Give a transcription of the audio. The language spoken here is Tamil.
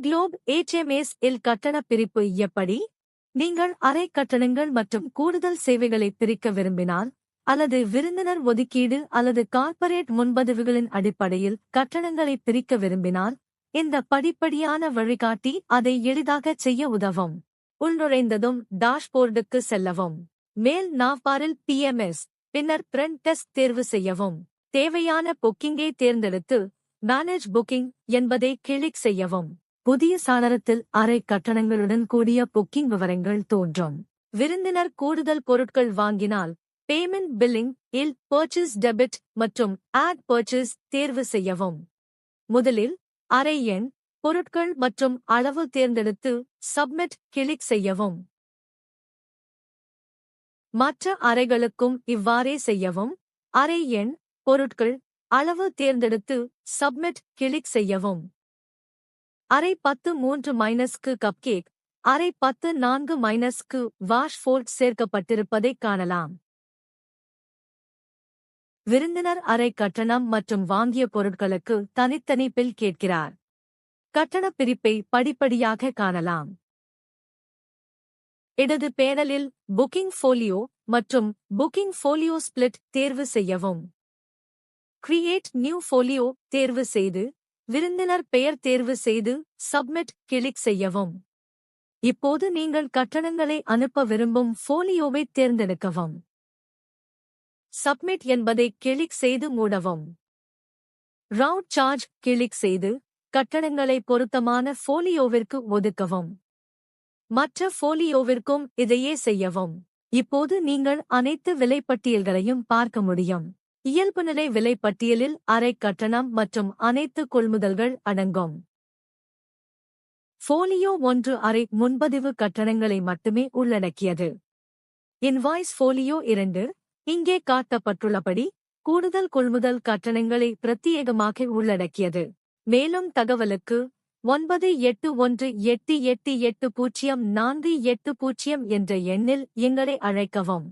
குளோப் HMS இல் கட்டண பிரிப்பு எப்படி? நீங்கள் அறை கட்டணங்கள் மற்றும் கூடுதல் சேவைகளை பிரிக்க விரும்பினால், அல்லது விருந்தினர் ஒதுக்கீடு அல்லது கார்ப்பரேட் முன்பதிவுகளின் அடிப்படையில் கட்டணங்களை பிரிக்க விரும்பினால், இந்த படிப்படியான வழிகாட்டி அதை எளிதாகச் செய்ய உதவும். உள்நுழைந்ததும் டாஷ்போர்டுக்கு செல்லவும். மேல் நாவ்பாரில் PMS, பின்னர் பிரிண்ட் டெஸ்க் தேர்வு செய்யவும். தேவையான புக்கிங்கை தேர்ந்தெடுத்து மேனேஜ் புக்கிங் என்பதை கிளிக் செய்யவும். புதிய சாளரத்தில் அறை கட்டணங்களுடன் கூடிய புக்கிங் விவரங்கள் தோன்றும். விருந்தினர் கூடுதல் பொருட்கள் வாங்கினால் பேமெண்ட் பில்லிங் இல் பர்ச்சேஸ் டெபிட் மற்றும் ஆட் பர்ச்சேஸ் தேர்வு செய்யவும். முதலில் அறை எண், பொருட்கள் மற்றும் அளவு தேர்ந்தெடுத்து சப்மிட் கிளிக் செய்யவும். மற்ற அறைகளுக்கும் இவ்வாறே செய்யவும். அறை எண், பொருட்கள், அளவு தேர்ந்தெடுத்து சப்மிட் கிளிக் செய்யவும். அறை 10-3- கப்கேக், அறை 10-4- வாஷ் ஃபோல்ட் சேர்க்கப்பட்டிருப்பதைக் காணலாம். விருந்தினர் அறை கட்டணம் மற்றும் வாங்கிய பொருட்களுக்கு தனித்தனி பில் கேட்கிறார். கட்டண பிரிப்பை படிப்படியாக காணலாம். இடது பேனலில் புக்கிங் ஃபோலியோ மற்றும் புக்கிங் ஃபோலியோ ஸ்பிளிட் தேர்வு செய்யவும். கிரியேட் நியூ ஃபோலியோ தேர்வு செய்து, விருந்தினர் பெயர் தேர்வு செய்து சப்மிட் கிளிக் செய்யவும். இப்போது நீங்கள் கட்டணங்களை அனுப்ப விரும்பும் ஃபோலியோவை தேர்ந்தெடுக்கவும். சப்மிட் என்பதை கிளிக் செய்து மூடவும். ரவுட் சார்ஜ் கிளிக் செய்து கட்டணங்களை பொருத்தமான ஃபோலியோவிற்கு ஒதுக்கவும். மற்ற ஃபோலியோவிற்கும் இதையே செய்யவும். இப்போது நீங்கள் அனைத்து விலைப்பட்டியல்களையும் பார்க்க முடியும். இயல்புநிலை விலைப்பட்டியலில் அறை கட்டணம் மற்றும் அனைத்து கொள்முதல்கள் அடங்கும். ஃபோலியோ 1 அறை முன்பதிவு கட்டணங்களை மட்டுமே உள்ளடக்கியது. இன்வாய்ஸ் ஃபோலியோ 2 இங்கே காட்டப்பட்டுள்ளபடி கூடுதல் கொள்முதல் கட்டணங்களை பிரத்யேகமாக உள்ளடக்கியது. மேலும் தகவலுக்கு 981888804880 என்ற எண்ணில் எங்களை அழைக்கவும்.